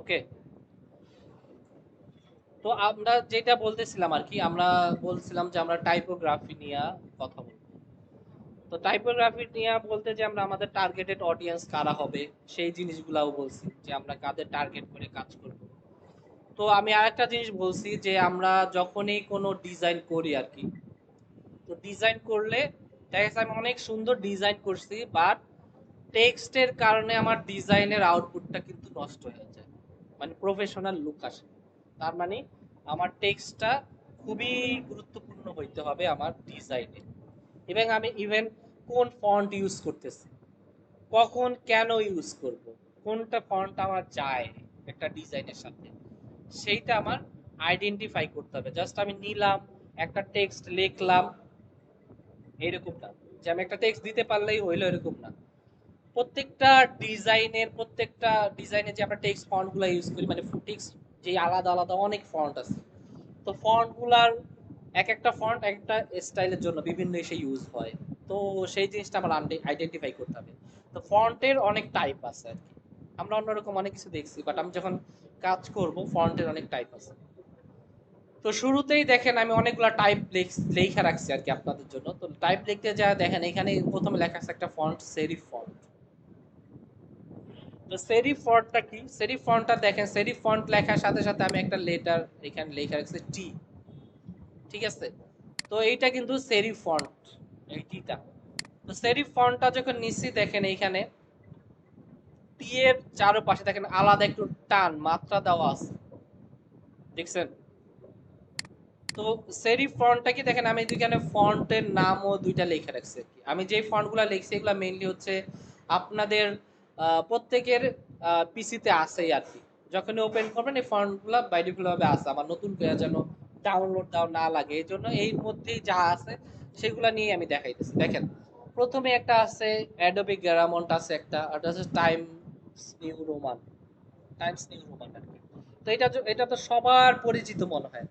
ওকে, তো আমরা যেটা বলতেছিলাম আর কি, আমরা বলছিলাম যে আমরা টাইপোগ্রাফি নিয়ে কথা বলবো। তো টাইপোগ্রাফি নিয়ে বলতে যে আমরা আমাদের টার্গেটেড অডিয়েন্স কারা হবে সেই জিনিসগুলাও বলছি, যে আমরা কাদের টার্গেট করে কাজ করব। তো আমি আরেকটা জিনিস বলছি যে আমরা যখনই কোনো ডিজাইন করি আর কি, তো ডিজাইন করলে দেখা যাচ্ছে আমি অনেক সুন্দর ডিজাইন করছি, বাট টেক্সটের কারণে আমার ডিজাইনের আউটপুটটা কিন্তু নষ্ট হয়ে যায়, মানে প্রফেশনাল লুক আসে। তার মানে আমার টেক্সটটা খুবই গুরুত্বপূর্ণ হইতে হবে আমার ডিজাইনে। এবং আমি ইভেন কোন ফন্ট ইউজ করতেছি, কখন কেন ইউজ করব, কোনটা ফন্ট আমার যায় একটা ডিজাইনের সাথে, সেইটা আমার আইডেন্টিফাই করতে হবে। জাস্ট আমি নিলাম একটা টেক্সট লিখলাম এরকম না, যে আমি একটা টেক্সট দিতে পারলেই হইলো এরকম না। প্রত্যেকটা ডিজাইনে যে আমরা টেক্সট ফন্ট গুলা ইউজ করি, মানে টেক্সট যে আলাদা আলাদা অনেক ফন্ট আছে, তো ফন্ট গুলার এক একটা ফন্ট একটা স্টাইলের জন্য বিভিন্ন এসে ইউজ হয়। তো সেই জিনিসটা আমার আইডেন্টিফাই করতে হবে। তো ফন্টের অনেক টাইপ আছে আর কি, আমরা অন্যরকম অনেক কিছু দেখছি, বাট আমি যখন কাজ করব ফন্টের অনেক টাইপ আছে। তো শুরুতেই দেখেন আমি অনেকগুলা টাইপ লেখা রাখছি আর কি আপনাদের জন্য। তো টাইপ লিখতে যা দেখেন এখানে প্রথমে লেখা আছে একটা ফন্ট, সেরিফ ফন্ট। তো সেরিফ ফন্টটা কি, সেরিফ ফন্টটা দেখেন, সেরিফ ফন্ট লেখার সাথে সাথে আমি একটা লেটার এখানে লেখা রাখছি টি, ঠিক আছে। তো এইটা কিন্তু সেরিফ ফন্ট, এই টিটা। তো সেরিফ ফন্টটা যখন নিচ্ছি দেখেন এইখানে টি এর চারপাশে দেখেন আলাদা একটু টান মাত্রা দেওয়া আছে, দেখছেন? তো সেরিফ ফন্টটা কি দেখেন, আমি এখানে ফন্টের নামও দুইটা লেখা রাখছি আর কি। আমি যে ফন্টগুলো লিখছি এগুলো মেইনলি হচ্ছে আপনাদের প্রত্যেকের পিসিতে আছেই আর কি। যখন ওপেন করবেন এই ফন্টগুলো বাই ডিফল্ট ভাবে আছে, আমার নতুন করে যেন ডাউনলোড দাও না লাগে এই জন্য এর মধ্যেই যা আছে সেগুলো নিয়ে আমি দেখাইতেছি। দেখেন প্রথমে একটা আছে অ্যাডোবি গ্রামন্ট আছে একটা, আর একটা আছে Times New Roman, Times New Roman আর কি। তো এটা তো সবার পরিচিত মনে হয়,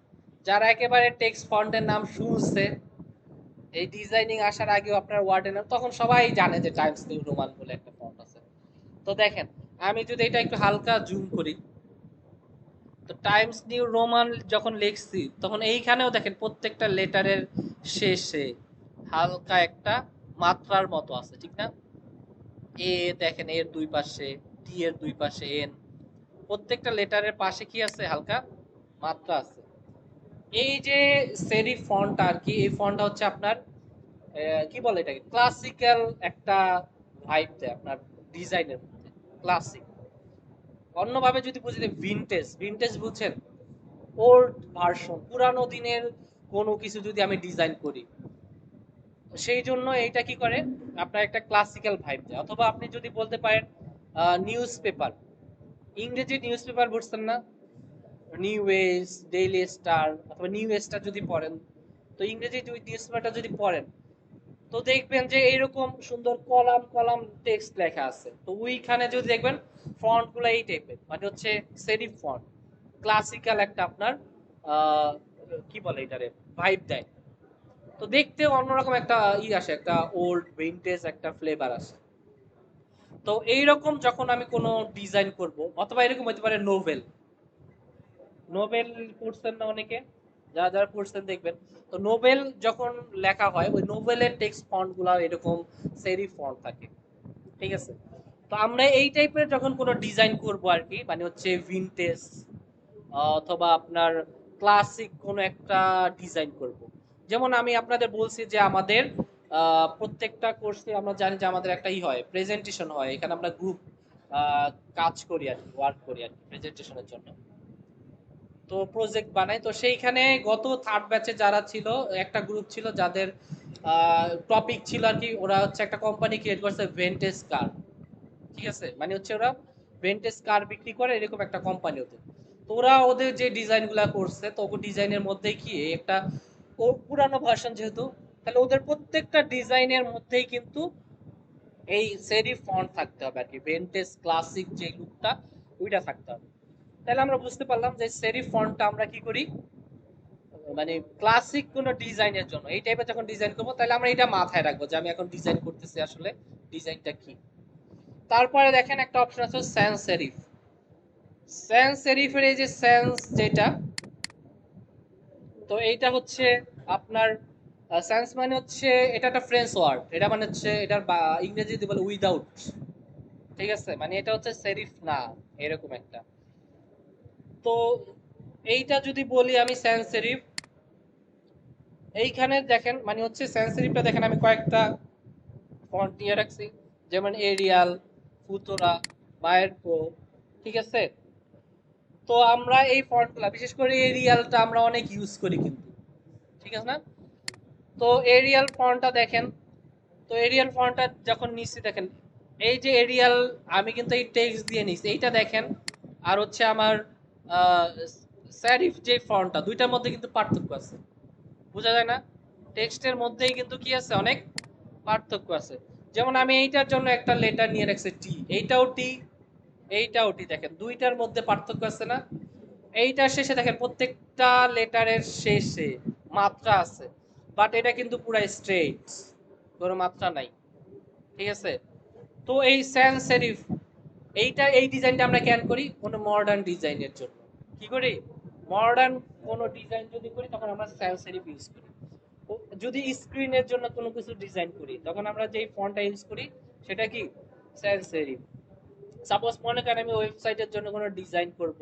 যারা একেবারে টেক্সট ফন্টের নাম শুনছে এই ডিজাইনিং আসার আগেও আপনার ওয়ার্ডেন, তখন সবাই জানে যে টাইমস নিউ রোমান বলে একটা ফন্ট আছে। তো দেখেন আমি যদি এটা একটু হালকা জুম করি, তো টাইমস নিউ রোমান যখন লিখছি তখন এইখানেও দেখেন প্রত্যেকটা লেটারের শেষে হালকা একটা মাত্রার মতো আছে, ঠিক না? এ দেখেন এর দুই পাশে, টি এর দুই পাশে এন, প্রত্যেকটা লেটারের পাশে কি আছে, হালকা মাত্রা আছে। এই যে সেরিফ ফন্ট আর কি, এই ফন্টটা হচ্ছে আপনার কি বলে এটাকে, ক্লাসিক্যাল একটা ভাইব দেয় আপনার ডিজাইনের মধ্যে, ক্লাসিক। অন্যভাবে যদি বুঝি ভিনটেজ, ভিনটেজ বুঝছেন, ওল্ড ভার্সন, পুরানো দিনের কোনো কিছু যদি আমি ডিজাইন করি, সেই জন্য এইটা কি করে আপনার একটা ক্লাসিক্যাল ভাইব দেয়। অথবা আপনি যদি বলতে পারেন নিউজ পেপার, ইংরেজি নিউজ পেপার বুঝছেন না, নিউ এজ, ডেইলি স্টার অথবা নিউ স্টার যদি পড়েন, তো ইংরেজি নিউজ পেপারটা যদি পড়েন তো দেখবেন যে এইরকম সুন্দর কলাম কলাম টেক্সট লেখা আছে। তো ওইখানে যদি দেখবেন ফন্ট গুলো এই টাইপের, মানে হচ্ছে সেরিফ ফন্ট, ক্লাসিক্যাল একটা আপনার আহ, কি বলে এটারে, ভাইব দেয়। তো দেখতে অন্যরকম একটা আসে, একটা ওল্ড ভিনটেজ একটা ফ্লেভার আসে। তো এইরকম যখন আমি কোনো ডিজাইন করব, অথবা এরকম হতে পারে নোভেল, নোবেল পড়ছেন না অনেকে, যারা যারা পড়ছেন দেখবেন। তো নোবেল যখন লেখা হয় ওই নোবেলের টেক্সট ফন্ট গুলা এরকম সেরিফ ফন্ট থাকে, ঠিক আছে। তো আমরা এই টাইপের যখন কোনো ডিজাইন করব আর কি, মানে হচ্ছে ভিনটেজ অথবা আপনার ক্লাসিক কোনো একটা ডিজাইন করব। যেমন আমি আপনাদের বলছি যে আমাদের প্রত্যেকটা কোর্সে আমরা জানি যে আমাদের একটা হয়, প্রেজেন্টেশন হয়, এখানে আমরা গ্রুপ কাজ করি আর কি, ওয়ার্ক করি আর কি প্রেজেন্টেশনের জন্য। তো প্রজেক্ট বানাই, তো সেইখানে গত থার্ড ব্যাচে যারা ছিল, একটা গ্রুপ ছিল যাদের টপিক ছিল আর কি, ওরা হচ্ছে একটা কোম্পানি ক্রিয়েট করছে ভেন্টেজ কার, ঠিক আছে, মানে হচ্ছে ওরা ভেন্টেজ কার বিক্রি করে এরকম একটা কোম্পানি ওদের। তো ওরা ওদের যে ডিজাইন গুলা করছে, তো ওই ডিজাইনের মধ্যে কি একটা ও পুরানো ভার্সন যেহেতু, তাহলে ওদের প্রত্যেকটা ডিজাইনের মধ্যেই কিন্তু এই সেরিফ ফন্ট থাকতে হবে আর কি, ভেন্টেজ ক্লাসিক যে লুকটা ওইটা থাকতে হবে। তাহলে আমরা বুঝতে পারলাম যে সেরিফ ফন্টটা আমরা কি করি, মানে ক্লাসিক কোন ডিজাইনের জন্য এই টাইপের যখন ডিজাইন করবো তাহলে আমরা এটা মাথায় রাখবো যে আমি এখন ডিজাইন করতেছি আসলে ডিজাইনটা কি। তারপরে দেখেন একটা অপশন আছে স্যান্স সেরিফ। স্যান্স সেরিফের এই যে স্যান্স যেটা, তো এইটা হচ্ছে আপনার স্যান্স মানে হচ্ছে এটা একটা ফ্রেঞ্চ ওয়ার্ড, এটা মানে হচ্ছে এটার ইংরেজিতে বলে উইদাউট, ঠিক আছে, মানে এটা হচ্ছে সেরিফ না, এরকম একটা। তো এইটা যদি বলি আমি স্যান্স সেরিফ, এইখানে দেখেন মানে হচ্ছে স্যান্স সেরিফটা দেখেন আমি কয়েকটা ফন্ট নিয়ে রাখছি, যেমন এরিয়াল, ফুতোরা, মায়েরপো, ঠিক আছে। তো আমরা এই ফন্টগুলা বিশেষ করে এরিয়ালটা আমরা অনেক ইউজ করি কিন্তু, ঠিক আছে না। তো এরিয়াল ফন্টটা দেখেন, তো এরিয়াল ফন্টটা যখন নিচ্ছি দেখেন, এই যে এরিয়াল আমি কিন্তু এই টেক্সট দিয়ে নিচ্ছি, এইটা দেখেন। আর হচ্ছে আমার স্যারিফ যে ফন্টটা, দুইটার মধ্যে কিন্তু পার্থক্য আছে, বোঝা যায় না। টেক্সটের মধ্যেই কিন্তু কি আছে, অনেক পার্থক্য আছে। যেমন আমি এইটার জন্য একটা লেটার নিয়ে রাখছি টি, এইটাও টি, এইটাও টি, দেখেন দুইটার মধ্যে পার্থক্য আছে না। এইটার শেষে দেখেন প্রত্যেকটা লেটারের শেষে মাত্রা আছে, বাট এটা কিন্তু পুরো স্ট্রেট, কোনো মাত্রা নাই, ঠিক আছে। তো এই স্যান্স সেরিফ, এইটা এই ডিজাইনটা আমরা কেন করি, কোনো মডার্ন ডিজাইনের জন্য। কি করি, মডার্ন কোনো ডিজাইন যদি করি তখন আমরা স্যান্স সেরিফ ইউজ করি। যদি স্ক্রিনের জন্য কোনো কিছু ডিজাইন করি তখন আমরা যেই ফন্টটা ইউজ করি সেটা কি, স্যান্স সেরিফ। সাপোজ মনে করেন আমি ওয়েবসাইটের জন্য কোনো ডিজাইন করব,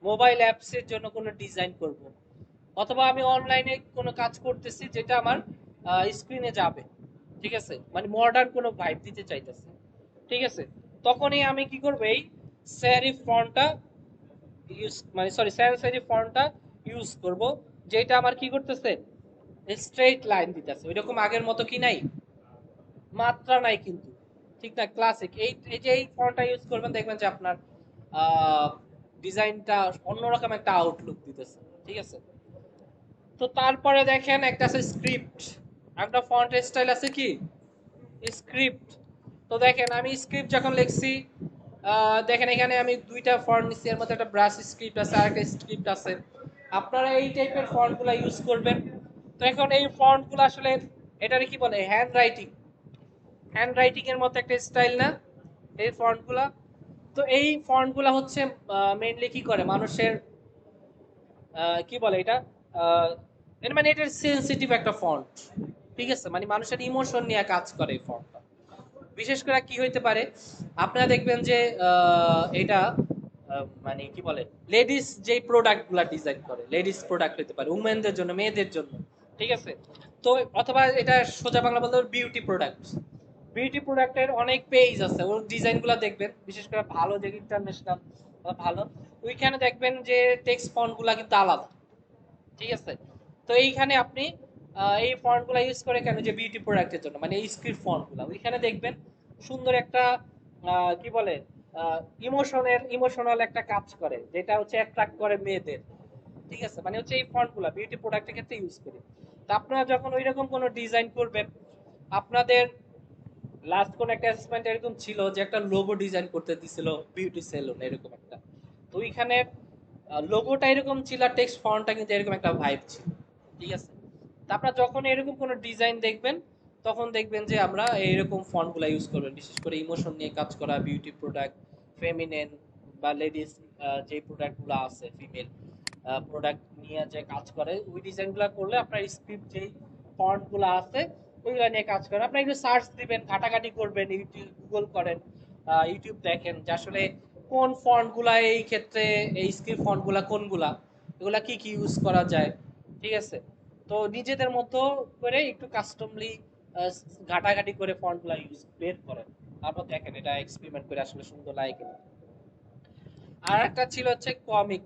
মোবাইল অ্যাপসের জন্য কোনো ডিজাইন করব, অথবা আমি অনলাইনে কোনো কাজ করতেছি যেটা আমার স্ক্রিনে যাবে, ঠিক আছে, মানে মডার্ন কোনো ভাইব দিতে চাইতেছে, ঠিক আছে, তখনই আমি কি করব, এই সেরিফ ফন্টটা ইউজ, মানে সরি স্যান্স সেরিফ ফন্টটা ইউজ করব, যেটা আমার কি করতেছে, স্ট্রেট লাইন দিতেছে, ওইরকম আগের মতো কি নাই, মাত্রা নাই কিন্তু, ঠিক না, ক্লাসিক। এই এই যে এই ফন্টটা ইউজ করবেন দেখবেন যে আপনার ডিজাইনটা অন্যরকম একটা আউটলুক দিতেছে, ঠিক আছে। তো তারপরে দেখেন একটা আছে স্ক্রিপ্ট, একটা ফন্ট স্টাইল আছে কি, স্ক্রিপ্ট। তো দেখেন আমি স্ক্রিপ্ট যখন লিখছি, দেখেন এখানে আমি দুইটা ফন্ট নিচ্ছি, এর মধ্যে একটা ব্রাশ স্ক্রিপ্ট আছে আর একটা স্ক্রিপ্ট আছে। আপনারা এই টাইপের ফন্টগুলো ইউজ করবেন। তো এখন এই ফন্টগুলো আসলে এটারে কি বলে, হ্যান্ড রাইটিং, হ্যান্ড রাইটিং এর মতো একটা স্টাইল না এই ফন্টগুলা। তো এই ফন্টগুলা হচ্ছে মেইনলি কি করে মানুষের কি বলে এটা, এর মানে এটা সেনসিটিভ একটা ফন্ট, ঠিক আছে, মানে মানুষের ইমোশন নিয়ে কাজ করে এই ফন্টটা। বিশেষ করে কি হইতে পারে, আপনারা দেখবেন যে এটা মানে কি বলে, লেডিস যে প্রোডাক্ট গুলা ডিজাইন করে, লেডিস প্রোডাক্ট হইতে পারে, উমেনদের জন্য, মেয়েদের জন্য, ঠিক আছে। তো অথবা এটা সোজা বাংলা বলতে বিউটি প্রোডাক্ট, বিউটি প্রোডাক্টের অনেক পেজ আছে, ওর ডিজাইনগুলো দেখবেন, বিশেষ করে ভালো যে ইন্টারন্যাশনাল ভালো, ওইখানে দেখবেন যে টেক্সট ফন্ট গুলা কিন্তু আলাদা, ঠিক আছে। তো এইখানে আপনি এই ফন্ট গুলা ইউজ করে কেন, যে বিউটি প্রোডাক্টের জন্য, মানে এই স্ক্রিপ্ট ফন্ট গুলা ওইখানে দেখবেন সুন্দর একটা কি বলে, ইমোশনাল একটা কাজ করে, যেটা হচ্ছে অ্যাট্রাক্ট করে মেয়েদের, ঠিক আছে, মানে হচ্ছে এই ফন্ট গুলা বিউটি প্রোডাক্টের ক্ষেত্রে ইউজ করি। তো আপনারা যখন ওইরকম কোনো ডিজাইন করবেন, আপনাদের লাস্ট কোন একটা অ্যাসেসমেন্ট এরকম ছিল যে একটা লোগো ডিজাইন করতে দিছিল বিউটি সেলুন এরকম একটা, তো ওইখানে লোগোটা এরকম ছিল আর টেক্সট ফন্টটা কিন্তু এরকম একটা ভাইব ছিল, ঠিক আছে। তা আপনারা যখন এরকম কোনো ডিজাইন দেখবেন তখন দেখবেন যে আমরা এইরকম ফন্টগুলো ইউজ করবেন, বিশেষ করে ইমোশন নিয়ে কাজ করা বিউটি প্রোডাক্ট, ফেমিনিন বা লেডিস যে প্রোডাক্টগুলো আছে, ফিমেল প্রোডাক্ট নিয়ে যে কাজ করে ওই ডিজাইনগুলো করলে আপনার স্ক্রিপ্ট যেই ফন্টগুলো আছে ওইগুলো নিয়ে কাজ করেন। আপনি একটু সার্চ দিবেন, ঘাটাঘাটি করবেন, ইউটিউব গুগল করেন, ইউটিউব দেখেন যে আসলে কোন ফন্টগুলা এই ক্ষেত্রে, এই স্ক্রিপ্ট ফন্টগুলা কোনগুলা, এগুলা কি কি ইউজ করা যায়, ঠিক আছে। তো নিজেদের মতো করে একটু কাস্টমলি ঘাটাঘাটি করে ফন্টগুলা ইউজ বের করেন, তারপর দেখেন এটা এক্সপেরিমেন্ট করে আসলে সুন্দর লাগে কিনা। আর একটা ছিল হচ্ছে কমিক,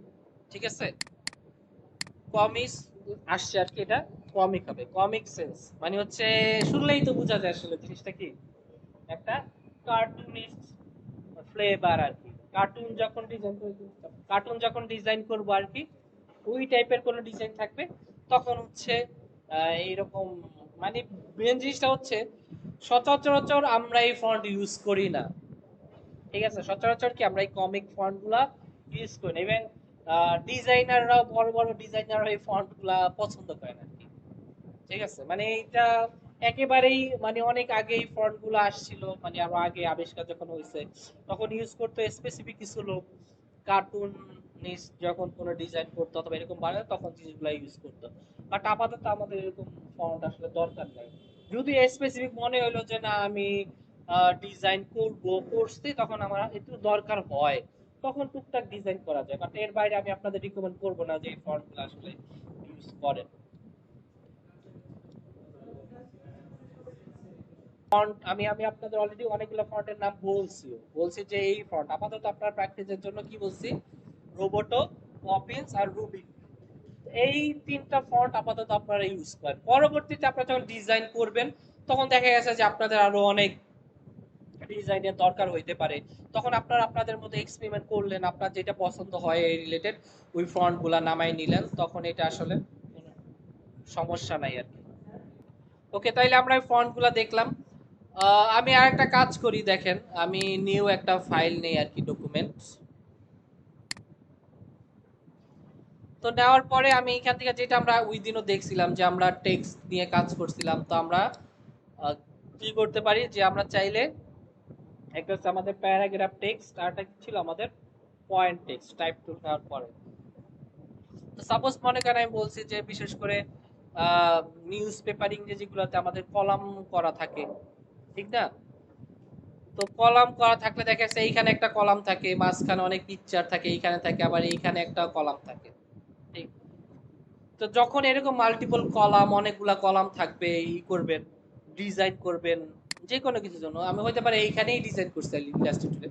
ঠিক আছে, কমিক্স আসছে আর কি, এটা কমিক হবে, কমিক সেন্স মানে হচ্ছে শুনলেই তো বোঝা যায় আসলে জিনিসটা কি, একটা কার্টুনিস্ট ফ্লেভার আর কি। কার্টুন যখন ডিজাইন করবো আর কি, ওই টাইপের কোনো ডিজাইন থাকবে, তখন হচ্ছে এইরকম, মানে মেন জিনিসটা হচ্ছে সচরাচর আমরা এই ফন্ট ইউজ করি না, ঠিক আছে, সচরাচর কি আমরা এই কমিক ফন্ট গুলা ইউজ করি না, ইভেন ডিজাইনাররাও, বড় বড় ডিজাইনাররা এই ফন্ট গুলা পছন্দ করে না আর কি, ঠিক আছে। মানে এটা একেবারেই মানে অনেক আগে এই ফন্ট গুলো আসছিল, মানে আরো আগে আবিষ্কার যখন হয়েছে তখন ইউজ করতো স্পেসিফিক কিছু লোক, কার্টুন যখন কোনো ডিজাইন করতো অথবা এরকম বানাতো তখন জিনিসগুলো ইউজ করতো। বাট আপাতত আমাদের এরকম ফন্ট আসলে দরকার নাই। যদি স্পেসিফিক মনে হলো যে না আমি ডিজাইন করছি, তখন আমার একটু দরকার হয়, তখন টুকটাক ডিজাইন করা যায়। বাট এর বাইরে আমি আপনাদের রিকমেন্ড করবো না যে এই ফন্টগুলো আসলে ইউজ করেন। ফন্ট আমি আমি আপনাদের অলরেডি অনেকগুলো ফন্টের নাম বলছি যে এই ফন্ট আপাতত আপনার প্র্যাকটিসের জন্য কি বলছি, রোবোটো, পপিন্স আর রুবি, এই তিনটা ফন্ট আপাতত আপনারা ইউজ করেন। পরবর্তীতে আপনারা যখন ডিজাইন করবেন তখন দেখা গেছে যে আপনাদের আরো অনেক ডিজাইনের দরকার হইতে পারে, তখন আপনারা আপনাদের মধ্যে এক্সপেরিমেন্ট করলেন, আপনার যেটা পছন্দ হয় এই রিলেটেড ওই ফন্ট গুলা নামাই নিলেন, তখন এটা আসলে কোনো সমস্যা নাই আর কি। ওকে, তাইলে আমরা এই ফন্ট গুলা দেখলাম। আমি আর একটা কাজ করি, দেখেন আমি নিউ একটা ফাইল নেই আর কি, ডকুমেন্টস। তো নেওয়ার পরে আমি এখান থেকে যেটা আমরা ওই দিনও দেখছিলাম যে আমরা টেক্সট নিয়ে কাজ করছিলাম, তো আমরা কি করতে পারি যে আমরা চাইলে একটা হচ্ছে আমাদের প্যারাগ্রাফ টেক্সট, আর একটা ছিল আমাদের পয়েন্ট টেক্সট টাইপ টুল নেওয়ার পরে। তো সাপোজ মনে করেন আমি বলছি যে বিশেষ করে নিউজ পেপারিং যেগুলোতে আমাদের কলাম করা থাকে, ঠিক না? তো কলাম করা থাকলে দেখা যাচ্ছে এইখানে একটা কলাম থাকে, মাঝখানে অনেক পিকচার থাকে, এইখানে থাকে, আবার এইখানে একটা কলাম থাকে, ঠিক? তো যখন এরকম মাল্টিপল কলাম, অনেকগুলা কলাম থাকবে, ই করবেন, ডিজাইন করবেন যে কোনো কিছুর জন্য, আমি হইতে পারে এইখানেই ডিজাইন করছি ইলাস্ট্রেটরে,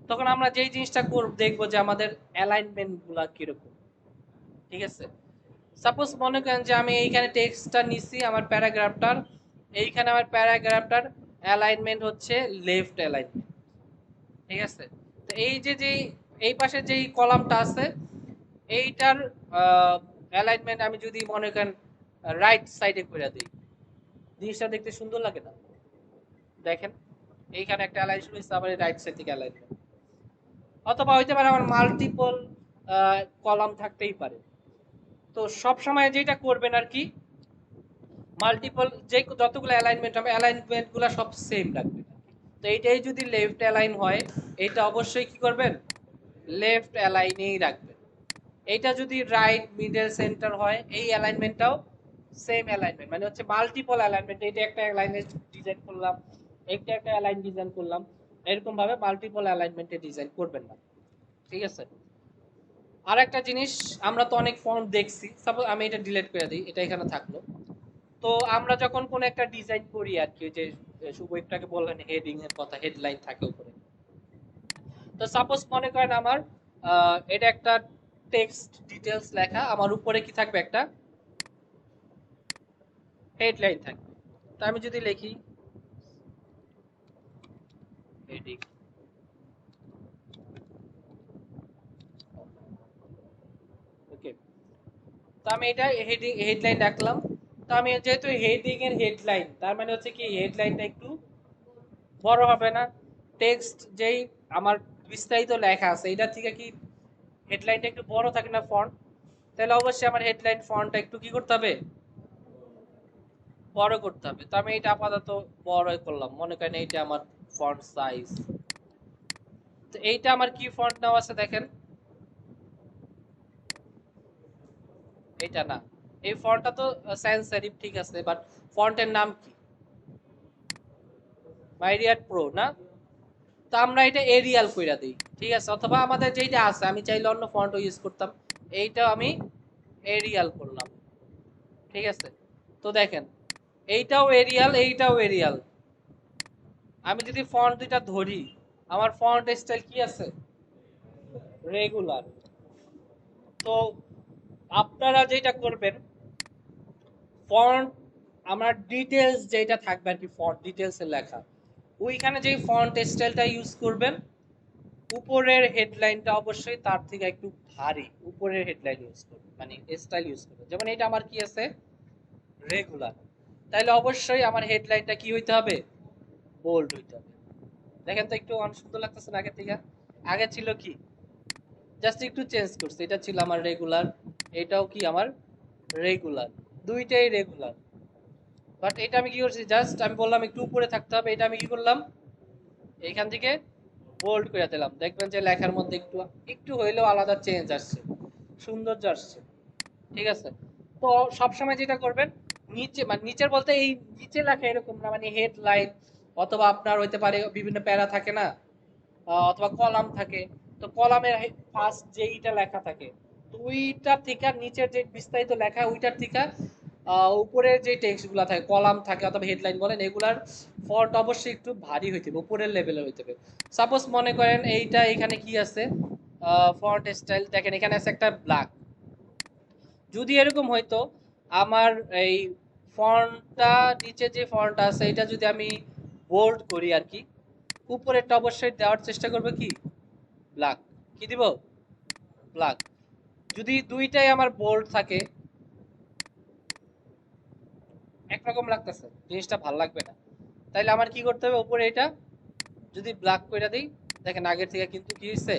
তখন আমরা যেই জিনিসটা দেখবো যে আমাদের অ্যালাইনমেন্ট গুলা কিরকম, ঠিক আছে? সাপোজ মনে করেন যে আমি এইখানে টেক্সটটা নিছি আমার প্যারাগ্রাফটার, এইখানে আমার প্যারাগ্রাফটার অ্যালাইনমেন্ট হচ্ছে লেফট অ্যালাইনমেন্ট, ঠিক আছে? তো এই যে যে এই পাশে যেই কলামটা আছে এইটার অ্যালাইনমেন্ট আমি যদি মনে করেন রাইট সাইডে করে দিই, জিনিসটা দেখতে সুন্দর লাগে না? দেখেন এইখানে একটা অ্যালাইন শুরু হয়েছে, আবার রাইট সাইড থেকে অ্যালাইনমেন্ট। অথবা হইতে পারে আমার মাল্টিপল কলাম থাকতেই পারে। তো সব সময় যেটা করবেন আর কি, মাল্টিপল যে যতগুলো অ্যালাইনমেন্ট হবে অ্যালাইনমেন্ট গুলো সব সেম রাখবেন। তো এইটাই যদি লেফট অ্যালাইন হয়, এটা অবশ্যই কি করবেন, লেফট অ্যালাইনেই রাখবেন। এইটা যদি রাইট মিডল সেন্টার হয়, এই অ্যালাইনমেন্টটাও সেম অ্যালাইনমেন্ট, মানে হচ্ছে মাল্টিপল অ্যালাইনমেন্ট। এইটা একটা অ্যালাইনমেন্ট ডিজাইন করলাম, একটা একটা অ্যালাইন ডিজাইন করলাম, এরকম ভাবে মাল্টিপল অ্যালাইনমেন্টে ডিজাইন করবেন না, ঠিক আছে? আর একটা জিনিস, আমরা তো অনেক ফন্ট দেখছি, সাপোজ আমি এটা ডিলিট করে দিই, এটা এখানে থাকলো। তো আমরা যখন কোন একটা ডিজাইন করি আর কি, যে শুভ একটাকে বললেন হেডিং এর কথা, হেডলাইন থাকে উপরে। তো সাপোজ মনে করেন আমার এটা একটা টেক্সট ডিটেলস লেখা, আমার উপরে কি থাকবে, একটা হেডলাইন থাকবে। তো আমি যদি লিখি হেডিং, ওকে, তো আমি এটা হেডিং হেডলাইন রাখলাম। তো আমি যেহেতু হেডিং এর হেডলাইন, তার মানে হচ্ছে কি হেডলাইনটা একটু বড় হবে না? টেক্সট যেই আমার বিস্তারিত লেখা আছে এটা থেকে কি হেডলাইনটা একটু বড় থাকে না ফন্ট? তাহলে অবশ্যই আমার হেডলাইন ফন্টটা একটু কি করতে হবে, বড় করতে হবে। তো আমি এটা আপাতত বড় করলাম, মনে করেন এইটা আমার ফন্ট সাইজ। তো এইটা আমার কি ফন্ট নাম আছে দেখেন, এইটা না, এই ফন্টটা তো সায়েন্স সেরিফ, ঠিক আছে, বাট ফন্টের নাম কি, মাইরিয়াট প্রো না? তো আমরা এটা এরিয়াল কইরা দিই, ঠিক আছে? অথবা আমাদের যেটা আছে, আমি চাইলে অন্য ফন্টও ইউজ করতাম, এইটা আমি এরিয়াল করলাম, ঠিক আছে? তো দেখেন এইটাও এরিয়াল, এইটাও এরিয়াল। আমি যদি ফন্ট দুইটা ধরি, আমার ফন্ট স্টাইল কি আছে, রেগুলার। তো আপনারা যেটা করবেন, ফন্ট আমার ডিটেলস যেটা থাকবে আর কি, ফন্ট ডিটেলস এর লেখা, ওইখানে যে ফন্ট স্টাইলটা ইউজ করবেন, উপরের হেডলাইনটা অবশ্যই তার থেকে একটু ভারী, উপরের হেডলাইন ইউজ করবেন, মানে স্টাইল ইউজ করবেন। যেমন এটা আমার কি আছে, রেগুলার, তাহলে অবশ্যই আমার হেডলাইনটা কি হইতে হবে, বোল্ড হইতে হবে। দেখেন তো একটু অনেক সুন্দর লাগতেছে না আগে থেকে? আগে ছিল কি, জাস্ট একটু চেঞ্জ করছে, এটা ছিল আমার রেগুলার, এটাও কি আমার রেগুলার, দুইটাই রেগুলার। বাট এটা আমি কি করছি, জাস্ট আমি বললাম একটু উপরে থাকতে হবে, এটা আমি কি করলাম, এইখান থেকে বোল্ড করে দিলাম, দেখবেন যে লেখার মধ্যে একটু একটু হইলেও আলাদা চেঞ্জ আসছে, সৌন্দর্য আসছে। ঠিক আছে, তো সবসময় যেটা করবেন, নিচে মানে নিচের বলতে এই নিচে লেখা এরকম না, মানে হেডলাইন অথবা আপনার হইতে পারে বিভিন্ন প্যারা থাকে না, অথবা কলাম থাকে, তো কলামের ফার্স্ট যেইটা লেখা থাকে, তো ওইটার থেকে নিচের যে বিস্তারিত লেখা ওইটার থেকে উপরের যে টেক্সট গুলা থাকে, কলাম থাকে অথবা হেডলাইন বলেন, এগুলার ফন্ট অবশ্যই একটু ভারী হইতে হবে, উপরের লেভেলের হইতে হবে। সাপোজ মনে করেন এইটা এখানে কি আছে, ফন্ট স্টাইল দেখেন এখানে আছে একটা ব্ল্যাক, যদি এরকম হইতো আমার এই ফন্টটা, নিচে যে ফন্ট আছে এটা যদি আমি বোল্ড করি আর কি, উপরেরটা অবশ্যই দেওয়ার চেষ্টা করবে কি ব্ল্যাক, কি দিব ব্ল্যাক। যদি দুইটাই আমার বোল্ড থাকে একরকম লাগতেছে, জিনিসটা ভাল লাগবে না, তাইলে আমার কি করতে হবে, উপরে এটা যদি ব্ল্যাক করে দিই, দেখেন আগের থেকে কিন্তু কি হয়েছে,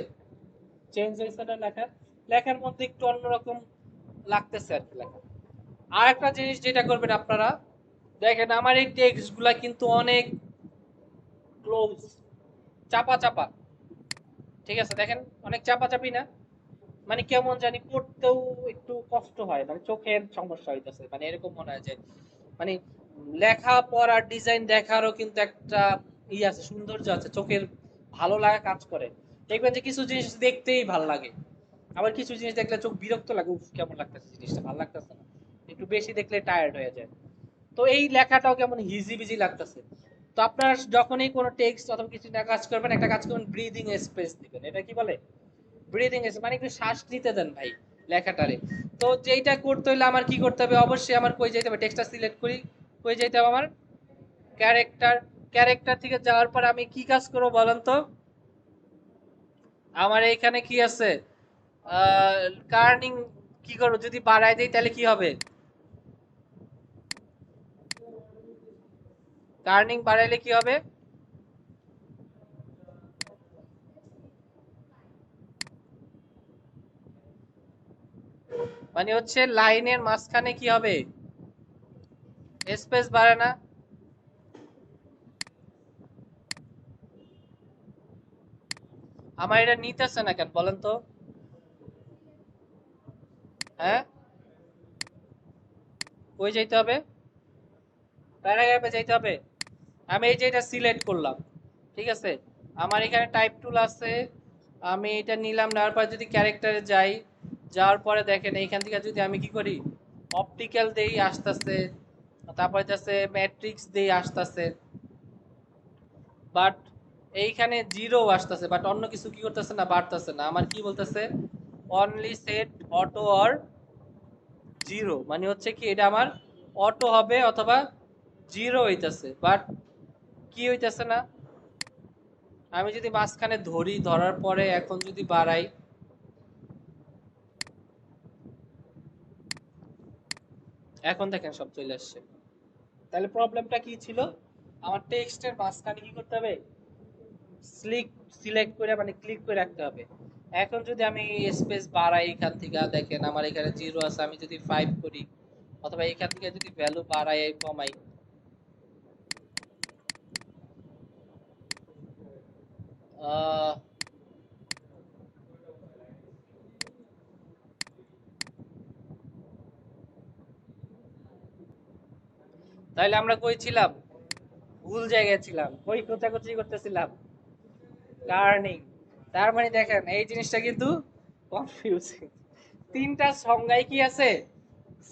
চেঞ্জ হয়েছে না, লেখার লেখার মধ্যে একটু অন্যরকম লাগতেছে আর কি লেখা। আর একটা জিনিস যেটা করবেন আপনারা, দেখেন আমার এই টেক্সট গুলা কিন্তু অনেক ক্লোজ, চাপা চাপা, ঠিক আছে দেখেন অনেক চাপা চাপি না, মানে কেমন জানি পড়তেও একটু কষ্ট হয়, মানে চোখের সমস্যা হইতেছে, মানে এরকম মনে হয় যে মানে লেখা পড়ার ডিজাইন দেখারও কিন্তু একটা ই আছে, সৌন্দর্য আছে, চোখের ভালো লাগা কাজ করে। দেখবেন যে কিছু জিনিস দেখতেই ভালো লাগে, আবার কিছু জিনিস দেখলে চোখ বিরক্ত লাগে, উফ কেমন লাগতেছে জিনিসটা, ভালো লাগতেছে না, একটু বেশি দেখলে টায়ার্ড হয়ে যায়। তো এই লেখাটাও কেমন হিজি বিজি লাগতেছে। তো আপনার যখনই কোনো টেক্সট অথবা কিছু না কাজ করবেন, একটা কাজ করবেন, ব্রিদিং স্পেস দিবেন, এটা কি বলে ব্রিদিং স্পেস, মানে একটু শ্বাস নিতে দেন ভাই লেখাটারে। তো যেইটা করতে হইলে আমার কি করতে হবে, অবশ্যই আমার কই যাইতে হবে, টেক্সটটা সিলেক্ট করি, কই যাইতে হবে আমার ক্যারেক্টার, ক্যারেক্টার থেকে যাওয়ার পর আমি কি কাজ করবো বলেন তো, আমার এইখানে কি আছে, কার্নিং কি করবো, যদি বাড়ায় দেই তাহলে কি হবে, কার্নিং বাড়াইলে কি হবে, মানে হচ্ছে লাইনের মাঝখানে কি হবে, স্পেস বাড়ে না। আমার এটা নিতেছে না কেন বলেন তো, হ্যাঁ কই যাইতে হবে, প্যারাগ্রাফে যাইতে হবে। আমি এই যে এটা সিলেক্ট করলাম, ঠিক আছে, আমার এখানে টাইপ টুল আছে, আমি এটা নিলাম, নেওয়ার পর যদি ক্যারেক্টারে যাই, যাওয়ার পরে দেখেন এইখান থেকে যদি আমি কি করি, অপটিক্যাল দেই আসতেছে, তারপরে যাচ্ছে ম্যাট্রিক্স দেই আসতেছে, বাট এইখানে জিরো আসতেছে, বাট অন্য কিছু কি করতেছে না, বাড়তেছে না। আমার কি বলতেছে, only set auto or zero, মানে হচ্ছে কি এটা আমার অটো হবে অথবা জিরো হইতেছে, বাট কি হইতেছে না। আমি যদি মাঝখানে ধরি, ধরার পরে এখন যদি বাড়াই, এখন দেখেন সব চলে আসছে। তাহলে প্রবলেমটা কি ছিল, আমার টেক্সটের মাঝখানে কি করতে হবে, স্লিক সিলেক্ট করে মানে ক্লিক করে রাখতে হবে। এখন যদি আমি স্পেস বাড়াই, এখান থেকে দেখেন আমার এখানে জিরো আছে, আমি যদি 5 করি অথবা এখান থেকে যদি ভ্যালু বাড়াই কমাই, আহ তাহলে আমরা কই ছিলাম, ভুল জায়গায় ছিলাম, কই কোচাকুচি করতেছিলাম, লার্নিং। তার মানে দেখেন এই জিনিসটা কিন্তু কনফিউজিং, তিনটা সংজ্ঞায় কি আছে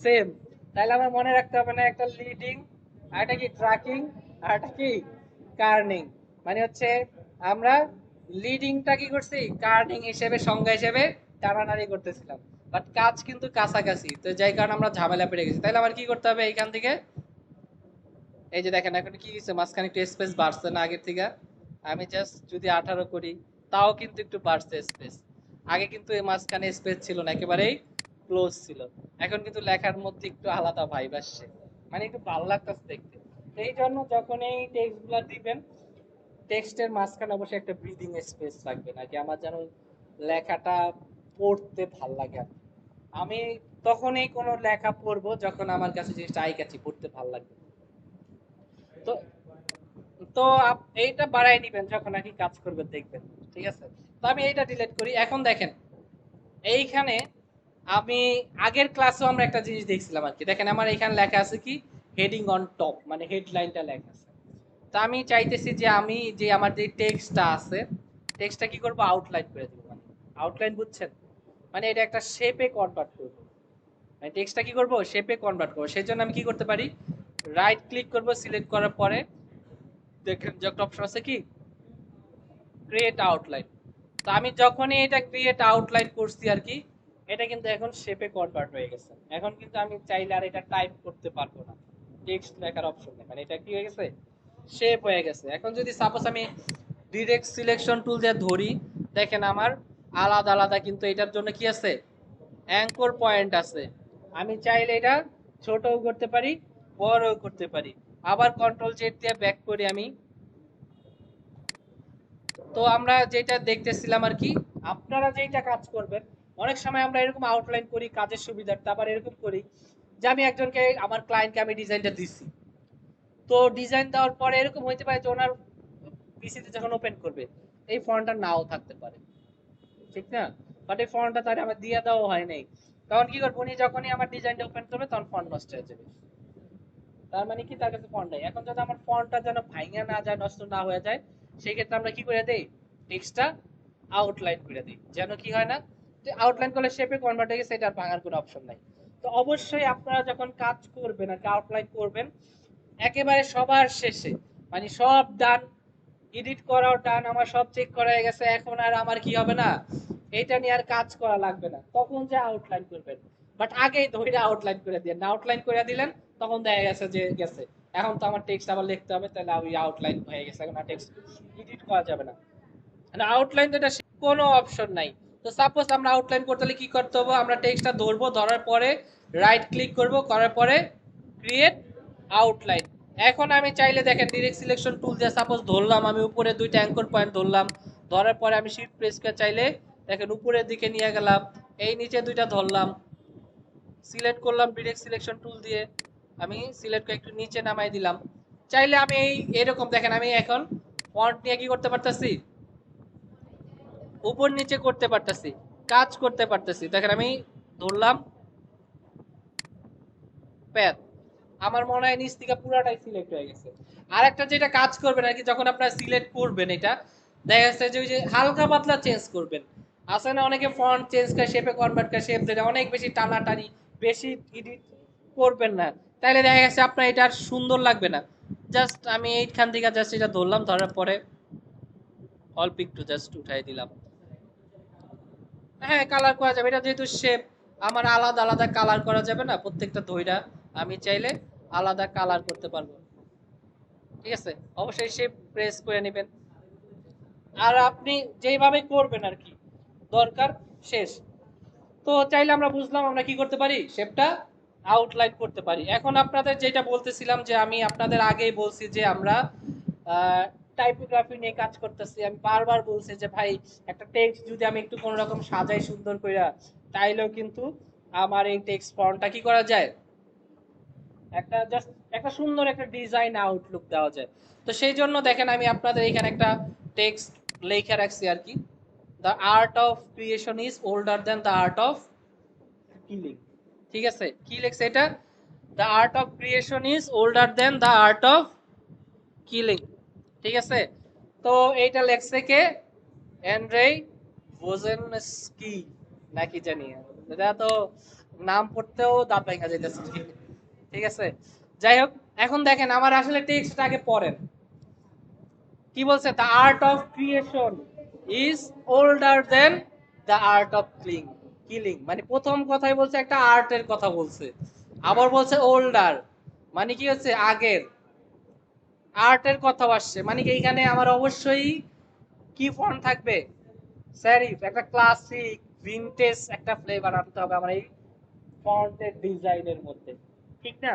সেম। তাহলে আমার মনে রাখতে হবে না, একটা লিডিং, আর একটা কি ট্র্যাকিং, আর একটা কি কার্নিং। মানে হচ্ছে আমরা লিডিংটা কি করছি, কার্নিং হিসেবে সংজ্ঞা হিসেবে টানাটানি করতেছিলাম, বাট কাজ কিন্তু কাছাকাছি, তো যাই কারণে আমরা ঝামেলা পেয়ে গেছি। তাহলে আমার কি করতে হবে এইখান থেকে, এই যে দেখেন এখন কি হচ্ছে, মাঝখানে একটু স্পেস বাড়ছে না আগের থেকে, আমি জাস্ট যদি 18 করি, তাও কিন্তু একটু বাড়ছে স্পেস, আগে কিন্তু এই মাঝখানে স্পেস ছিল না, একেবারেই ক্লোজ ছিল। এখন কিন্তু লেখার মধ্যে একটু আলাদা ভাইব আসছে, মানে একটু ভালো লাগতেছে দেখতে। তো এই জন্য যখন এই টেক্সট গুলা দিবেন, টেক্সটের মাঝখানে অবশ্যই একটা ব্রিদিং স্পেস রাখবে, নাকি আমার যেন লেখাটা পড়তে ভাল লাগে আর কি। আমি তখনই কোনো লেখা পড়বো যখন আমার কাছে জিনিসটা আই কাছে পড়তে ভাল লাগবে। তো তো এইটা বাড়াই নিবেন যখন আর কি কাজ করবেন দেখবেন। ঠিক আছে, তো আমি এইটা ডিলিট করি। এখন দেখেন এইখানে আমি আগের ক্লাসেও আমরা একটা জিনিস দেখছিলাম আর কি। দেখেন আমার এখানে লেখা আছে কি হেডিং অন টপ, মানে হেডলাইনটা লেখা আছে। তো আমি চাইতেছি যে আমি যে আমার যে টেক্সটটা আছে, টেক্সটটা কি করব, আউটলাইন করে দেব। মানে আউটলাইন বুঝছেন, মানে এটা একটা শেপে কনভার্ট করব। মানে টেক্সটটা কি করব, শেপে কনভার্ট করব। সেই জন্য আমি কি করতে পারি, রাইট ক্লিক করব, সিলেক্ট করার পরে দেখেন যে একটা অপশন আছে কি ক্রিয়েট আউটলাইন। তো আমি যখনই এটা ক্রিয়েট আউটলাইন করছি আর কি, এটা কিন্তু এখন শেপে কনভার্ট হয়ে গেছে। এখন কিন্তু আমি চাইলে আর এটা টাইপ করতে পারবো না, টেক্সট লেখার অপশন নেই, মানে এটা কি হয়ে গেছে, শেপ হয়ে গেছে। এখন যদি সাপোজ আমি ডিরেক্ট সিলেকশন টুল দিয়ে ধরি, দেখেন আমার আলাদা আলাদা কিন্তু এটার জন্য কি আছে, অ্যাঙ্কর পয়েন্ট আছে। আমি চাইলে এটা ছোটও করতে পারি, বড়ও করতে পারি। আবার কন্ট্রোল জেড দিয়ে ব্যাক করি আমি। তো আমরা যেটা দেখতেছিলাম আর কি, আপনারা যেটা কাজ করবেন, অনেক সময় আমরা এরকম আউটলাইন করি কাজের সুবিধার্থে, আবার এরকম করি যে আমি একজনকে, আমার ক্লায়েন্টকে আমি ডিজাইনটা দিছি, তো ডিজাইন দেওয়ার পরে এরকম হইতে পারে যে ওনার পিসিতে যখন ওপেন করবে এই ফন্টটা নাও থাকতে পারে, ঠিক না? বাট এই ফন্টটা তার আমার দিয়ে দেওয়া হয় নাই। তখন কি করবো, উনি যখনই আমার ডিজাইনটা ওপেন করবে তখন ফন্ট নষ্ট হয়ে যাবে। তার মানে কি, তার কাছে ফন্ট নাই। এখন যদি আমার ফন্টটা যেন ভাঙা না যায়, নষ্ট না হয়ে যায়, সেই ক্ষেত্রে আমরা কি করে দেই, টেক্সটটা আউটলাইন করে দিই, যেন কি হয় না, যে আউটলাইন করলে শেপে কনভার্ট হয়ে গেছে, এটা আর ভাঙার কোনো অপশন নাই। তো অবশ্যই আপনারা যখন কাজ করবেন আর কি, আউটলাইন করবেন একেবারে সবার শেষে, মানে সব ডান, এডিট করাও ডান, আমার সব চেক করা হয়ে গেছে, এখন আর আমার কি হবে না, এটা নিয়ে আর কাজ করা লাগবে না, তখন যে আউটলাইন করবেন। বাট আগেই ধরে আউটলাইন করে দিলেন না, আউটলাইন করে দিলেন তখন দেখা গেছে যে গেছে, এখন তো আমার টেক্সট আবার লিখতে হবে, তাহলে ওই আউটলাইন হয়ে গেছে, এখন আর টেক্সট এডিট করা যাবে না। মানে আউটলাইন তো এটা কোনো অপশন নাই। তো সাপোজ আমরা আউটলাইন করতে হলে কি করতে হবে, আমরা টেক্সটটা ধরবো, ধরার পরে রাইট ক্লিক করব, করার পরে ক্রিয়েট আউটলাইন। এখন আমি চাইলে দেখেন ডিরেক্ট সিলেকশন টুল দিয়ে সাপোজ ধরলাম, আমি উপরে দুইটা অ্যাঙ্কর পয়েন্ট ধরলাম, ধরার পরে আমি শিফট প্রেস করে চাইলে দেখেন উপরের দিকে নিয়ে গেলাম, এই নিচে দুইটা ধরলাম, সিলেক্ট করলাম ডিরেক্ট সিলেকশন টুল দিয়ে, আমি সিলেক্ট করে একটু নিচে নামাই দিলাম। চাইলে আমি এই এরকম দেখেন আমি এখন ফন্ট নিয়ে কি করতে পারতাছি, উপর নিচে করতে পারতেছি, কাজ করতে পারতেছি। দেখেন আমি ধরলাম প্যাথ, আমার মনে হয় নিচ থেকে পুরাটাই সিলেক্ট হয়ে গেছে। আর একটা যেটা কাজ করবেন আর কি, যখন আপনারা সিলেক্ট করবেন এটা দেখা যাচ্ছে যে ওই যে হালকা পাতলা চেঞ্জ করবেন। আছে না অনেকে ফন্ট চেঞ্জ করে শেপে কনভার্ট করে, শেপ যেটা অনেক বেশি টানাটানি, বেশি এডিট করবেন না, তাইলে দেখা গেছে আপনার এটা আর সুন্দর লাগবে না। জাস্ট আমি এইখান থেকে জাস্ট এটা ধরলাম, ধরার পরে অল্প একটু জাস্ট উঠাই দিলাম। হ্যাঁ কালার করা যাবে, এটা যেহেতু শেপ, আমার আলাদা আলাদা কালার করা যাবে না প্রত্যেকটা দইটা, আমি চাইলে আলাদা কালার করতে পারবো। ঠিক আছে, অবশ্যই শেপ প্রেস করে নেবেন। আর আপনি যেইভাবে করবেন আর কি দরকার, শেষ। তো চাইলে আমরা বুঝলাম আমরা কি করতে পারি, শেপটা আউটলাইন করতে পারি। এখন আপনাদের যেটা বলতেছিলাম যে আমি আপনাদের আগেই বলছি যে আমরা টাইপোগ্রাফি নিয়ে কাজ করতেছি। আমি বারবার বলছি যে ভাই একটা টেক্সট যদি আমি একটু কোনো রকম সাজাই সুন্দর কইরা, তাইলেও কিন্তু আমার এই টেক্সট ফন্টটা কি করা যায়, একটা জাস্ট একটা সুন্দর একটা ডিজাইন আউটলুক দেওয়া যায়। তো সেই জন্য দেখেন আমি আপনাদের এখানে একটা টেক্সট লেখা রাখছি আর কি, the art of creation is older than the art of killing. ঠিক আছে, কি লেখছে এটা, the art of creation is older than the art of killing. ঠিক আছে, তো এইটা লেখছে কে, অ্যান্ড্রেই ভোজেনস্কি নাকি জানি, এটা তো নাম পড়তেও দাঁত ভেঙে যাইতেছে। ঠিক আছে, যাই হোক, এখন দেখেন আমার আসলে টেক্সট আগে পড়েন কি বলছে, the art of creation is older than the art of killing. মানে প্রথম কথাই বলছে একটা আর্টের কথা বলছে, আবার বলছে ওল্ডার, মানে কি হচ্ছে আগের, আর্টের কথা আসছে, মানে কি এইখানে আমার অবশ্যই কি ফন্ট থাকবে, স্যারিফ, একটা ক্লাসিক ভিনটেজ একটা ফ্লেভার আনতে হবে আমার এই ফন্টের ডিজাইনের মধ্যে, ঠিক না?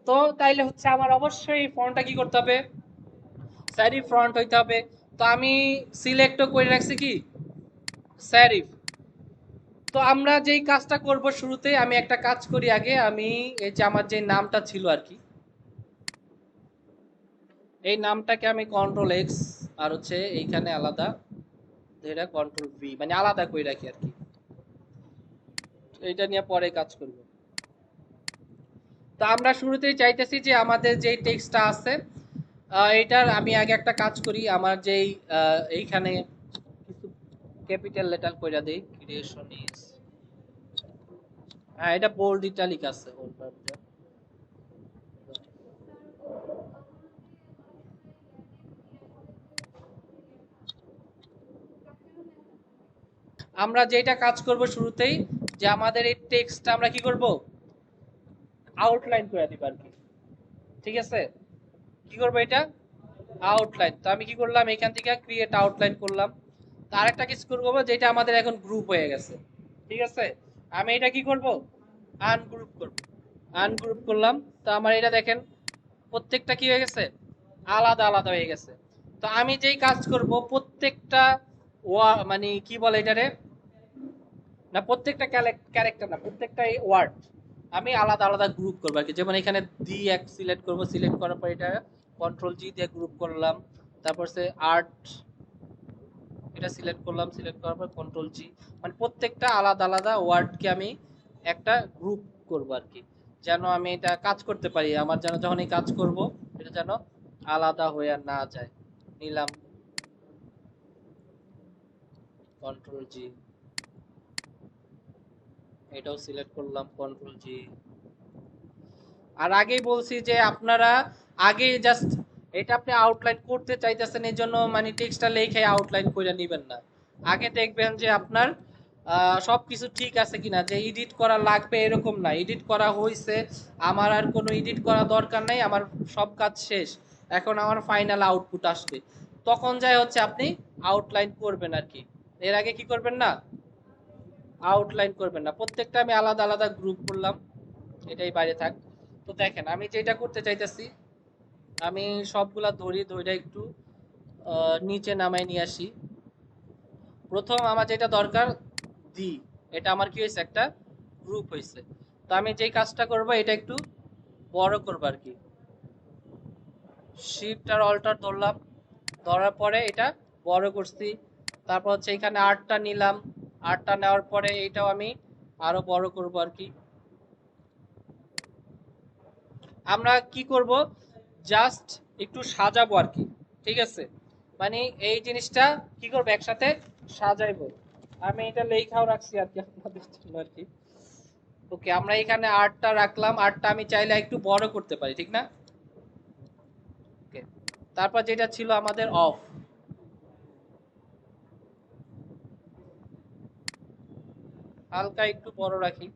তো তাইলে হচ্ছে আমার অবশ্যই ফন্টটা কি করতে হবে, স্যারিফ ফন্ট হইতে হবে। তো আমি সিলেক্টও করে রাখছি কি স্যারিফ। তো আমরা যেই কাজটা করব শুরুতে, আমি একটা কাজ করি আগে, আমি এই যে আমার যে নামটা ছিল আর কি, এই নামটাকে আমি কন্ট্রোল এক্স আর হচ্ছে এইখানে আলাদা, এটা কন্ট্রোল ভি, মানে আলাদা করে রাখি আর কি। এইটা নিয়ে পরে কাজ করব। তো আমরা শুরুতেই চাইতেছি যে আমাদের যে টেক্সটটা আছে এইটার আমি আগে একটা কাজ করি। আমার যেই এইখানে কিছু ক্যাপিটাল লেটার কইরা দেই, ক্রিয়েশন ইজ, হ্যাঁ এটা বোল্ড ইটালিক আছে, আমরা যেটা কাজ করব শুরুতেই, যে আমাদের এই টেক্সটটা আমরা কি করব, আউটলাইন করে দিব আর কি। ঠিক আছে, কি করব এটা, আউটলাইন। তো আমি কি করলাম, এখান থেকে ক্রিয়েট আউটলাইন করলাম। তো আরেকটা কিছু করবো, যেটা আমাদের এখন গ্রুপ হয়ে গেছে। ঠিক আছে, আমি এটা কি করব, আনগ্রুপ করব। আনগ্রুপ করলাম। তো আমার এটা দেখেন প্রত্যেকটা কি হয়ে গেছে, আলাদা আলাদা হয়ে গেছে। তো আমি যেই কাজ করব প্রত্যেকটা মানে কি বলে এটারে, না প্রত্যেকটা ক্যারেক্টার না, প্রত্যেকটা ওয়ার্ড আমি আলাদা আলাদা গ্রুপ করবো আর কি। যেমন এখানে দি এক সিলেক্ট করব, সিলেক্ট করার পর এটা কন্ট্রোল জি দিয়ে গ্রুপ করলাম। তারপর সে আর্ট, এটা সিলেক্ট করলাম, সিলেক্ট করার পর কন্ট্রোল জি, মানে প্রত্যেকটা আলাদা আলাদা ওয়ার্ডকে আমি একটা গ্রুপ করব আর কি, যেন আমি এটা কাজ করতে পারি। আমার যেন যখন এই কাজ করব এটা যেন আলাদা হয়ে না যায়। নিলাম কন্ট্রোল জি, এটাও সিলেক্ট করলাম কন্ট্রোল জি। আর আগেই বলছি যে আপনারা আগে জাস্ট এটা আপনি আউটলাইন করতে চাইতেছেন, এই জন্য মানে টেক্সটটা লিখে আউটলাইন করে নেবেন না। আগে দেখবেন যে আপনার সবকিছু ঠিক আছে কিনা, যে এডিট করা লাগবে এরকম না, এডিট করা হয়েছে, আমার আর কোনো এডিট করা দরকার নাই, আমার সব কাজ শেষ, এখন আমার ফাইনাল আউটপুট আসবে, তখন যাই হচ্ছে আপনি আউটলাইন করবেন আর কি। এর আগে কি করবেন না, আউটলাইন করবেন না। প্রত্যেকটা আমি আলাদা আলাদা গ্রুপ করলাম, এটাই বাইরে থাক। তো দেখেন আমি যেটা করতে চাইতেছি, আমি সবগুলা ধরি, ধরে একটু নিচে নামাই নিয়ে আসি। প্রথম আমার যেটা দরকার, দি, এটা আমার কি হয়েছে, একটা গ্রুপ হয়েছে। তো আমি যেই কাজটা করব এটা একটু বড় করবো আর কি, শিফট আর অল্টার ধরলাম, ধরার পরে এটা বড় করছি। তারপর হচ্ছে এখানে আটটা নিলাম, আটটা নেওয়ার পরে এইটাও আমি আরো বড় করব আর কি। আমরা কি করব, জাস্ট একটু সাজাবো আর কি। ঠিক আছে, মানে এই জিনিসটা কি করবো, একসাথে সাজাইবো। আমি এটা লেখাও রাখছি আর কি আপনাদের জন্য আর কি। ওকে, আমরা এখানে আটটা রাখলাম, আটটা আমি চাইলে একটু বড় করতে পারি, ঠিক না? ওকে, তারপর যেটা ছিল আমাদের অফ, হালকা একটু বড় রাখি।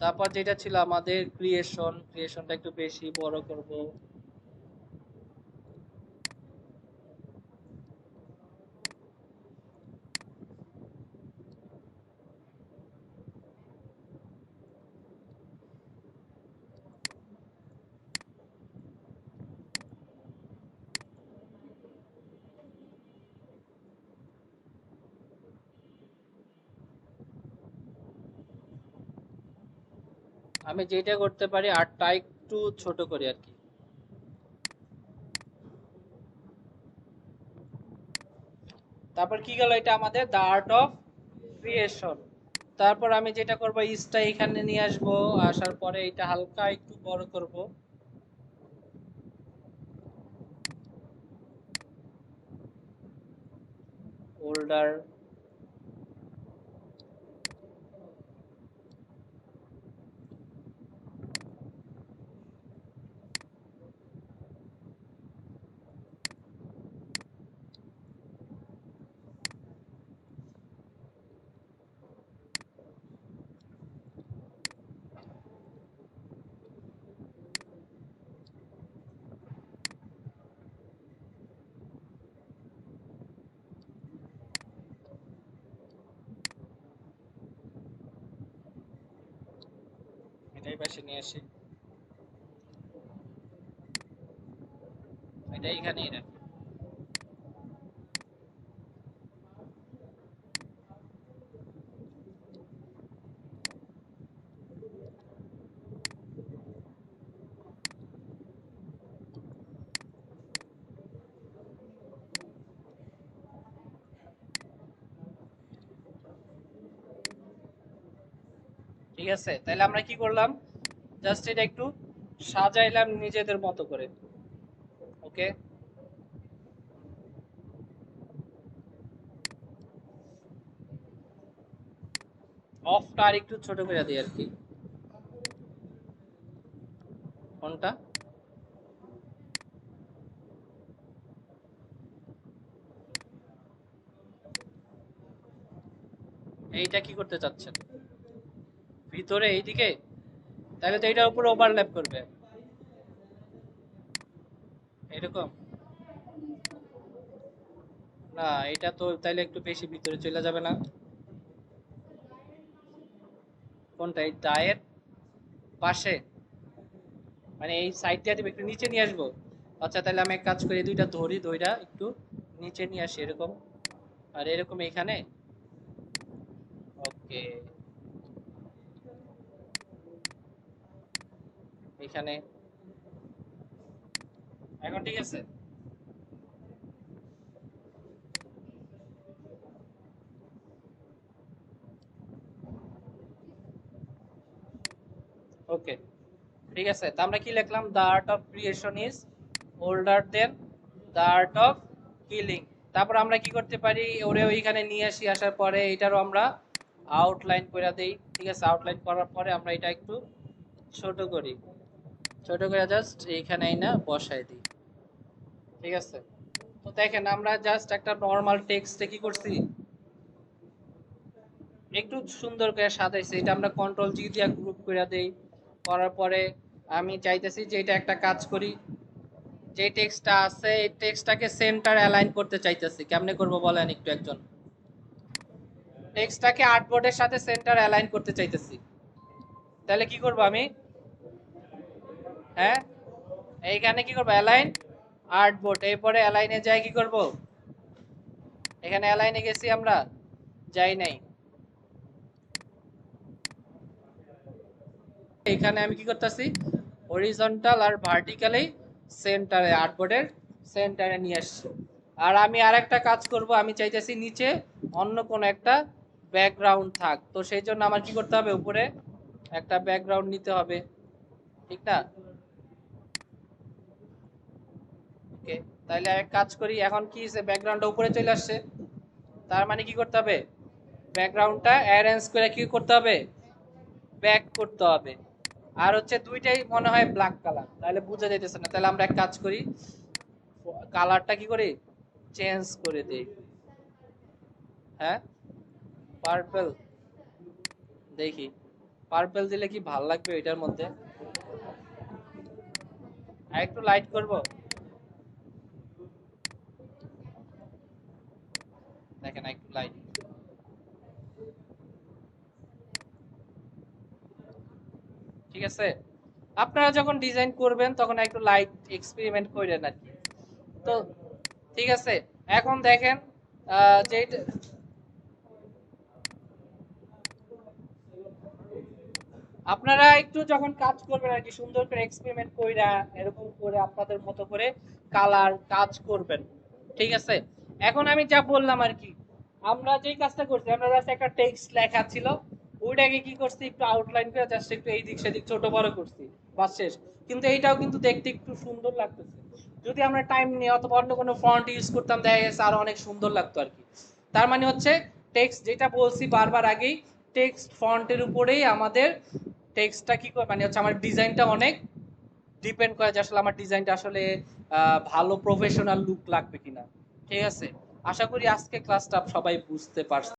তারপর যেটা ছিল আমাদের ক্রিয়েশন, ক্রিয়েশনটা একটু বেশি বড় করব। আমি যেটা করতে পারি আটটা একটু ছোট করি আর কি। তারপর কি গেল, এটা আমাদের দ্য আর্ট অফ ক্রিয়েশন। তারপর আমি যেটা করব, ইসটা এখানে নিয়ে আসবো, আসার পরে এটা হালকা একটু বড় করব। হোল্ডার, এটাই পাশে নিয়ে আসি, এটা এখানেই রাখি। ঠিক আছে, তাহলে আমরা কি করলাম, জাস্ট এটা একটু সাজাইলাম নিজেদের মতো করে। ওকে, অফটা আর একটু ছোট করে দিই আর কি। কোনটা? এইটা কি করতে চাচ্ছেন ভিতরে এইদিকে? তাহলে তো এইটার উপরে ওভারল্যাপ করবে এরকম। না, এটা তো তাইলে একটু বেশি ভিতরে চলে যাবে না? কোনটা, এই দায়ের পাশে? মানে এই সাইড দিয়ে একটু নিচে নিয়ে আসবো? আচ্ছা, তাহলে আমি এক কাজ করি, দুইটা ধরি, ধইরা একটু নিচে নিয়ে আসি এরকম, আর এরকম এখানে। ওকে, এখানে এখন ঠিক আছে। ওকে, ঠিক আছে, তা আমরা কি লিখলাম, the art of creation is older than the art of killing. তারপর আমরা কি করতে পারি, ওরে ওইখানে নিয়ে আসি, আসার পরে এটারও আমরা আউটলাইন করে দেই। ঠিক আছে, আউটলাইন করার পরে আমরা এটা একটু ছোট করি, ছোট করে জাস্ট এইখানে না বসাই দিই। ঠিক আছে, তো দেখেন আমরা জাস্ট একটা নর্মাল টেক্সটে কি করছি, একটু সুন্দর করে সাজাইছি। এটা আমরা কন্ট্রোল জি দিয়ে গ্রুপ করে দেই, করার পরে আমি চাইতেছি যে এটা একটা কাজ করি, যে টেক্সটটা আছে এই টেক্সটটাকে সেন্টার অ্যালাইন করতে চাইতেছি। কেমনে করব বলেন একটু একজন? টেক্সটটাকে আর্টবোর্ডের সাথে সেন্টার অ্যালাইন করতে চাইতেছি। তাহলে কি করব আমি? হ্যাঁ, এইখানে কি করব, অ্যালাইন আর্টবোর্ড, এরপরে অ্যালাইনে যাই কি করব, এখানে অ্যালাইনে গেছি আমরা, যাই নাই। এখানে আমি কি করতেছি, হরিজন্টাল আর ভার্টিক্যালি সেন্টারে, আর্টবোর্ডের সেন্টারে নিয়ে আসছি। আর আমি আরেকটা কাজ করব, আমি চাইতেছি নিচে অন্য কোন একটা ব্যাকগ্রাউন্ড থাক, তো সেই জন্য আমার কি করতে হবে, উপরে একটা ব্যাকগ্রাউন্ড নিতে হবে, ঠিক না? ওকে, তাহলে এক কাজ করি, এখন কি ব্যাকগ্রাউন্ডটা উপরে চলে আসছে, তার মানে কি করতে হবে, ব্যাকগ্রাউন্ডটা অ্যারেঞ্জ করে কি করতে হবে, ব্যাক করতে হবে। আর হচ্ছে দুইটাই মনে হয় ব্ল্যাক কালার, তাহলে বোঝা যাইতেছে না। তাহলে আমরা এক কাজ করি, কালারটা কি করি, চেঞ্জ করে দেই। হ্যাঁ, পার্পল, দেখি পার্পল দিলে কি ভাল লাগবে এটার মধ্যে। আর একটু লাইট করব, দেখেন একটু লাইট। ঠিক আছে, আপনারা যখন ডিজাইন করবেন তখন একটু লাইট এক্সপেরিমেন্ট করেন আর কি। তো ঠিক আছে, এখন দেখেন যে আপনারা একটু যখন কাজ করবেন আর কি, সুন্দর করে এক্সপেরিমেন্ট কইরা এরকম করে আপনাদের মতো করে কালার কাজ করবেন। ঠিক আছে, এখন আমি যা বললাম আর কি, আমরা যেই কাজটা করছি, আমরা জাস্ট একটা টেক্সট লেখা ছিল, ওইটাকে কি করছি, একটু আউটলাইন করে জাস্ট একটু এই দিক সেদিক ছোট বড় করছি, বাস শেষ। কিন্তু এইটাও কিন্তু দেখতে একটু সুন্দর লাগতেছে। যদি আমরা টাইম নিয়ে অথবা অন্য কোনো ফন্ট ইউজ করতাম, দেখা গেছে আরো অনেক সুন্দর লাগতো আর কি। তার মানে হচ্ছে টেক্সট, যেটা বলছি বারবার আগেই, টেক্সট ফন্টের উপরেই আমাদের টেক্সটটা কি করে, মানে হচ্ছে আমার ডিজাইনটা অনেক ডিপেন্ড করে যে আসলে আমার ডিজাইনটা আসলে ভালো প্রফেশনাল লুক লাগবে কিনা। ঠিক আছে, আশা করি আজকে ক্লাসটা সবাই বুঝতে পারছে।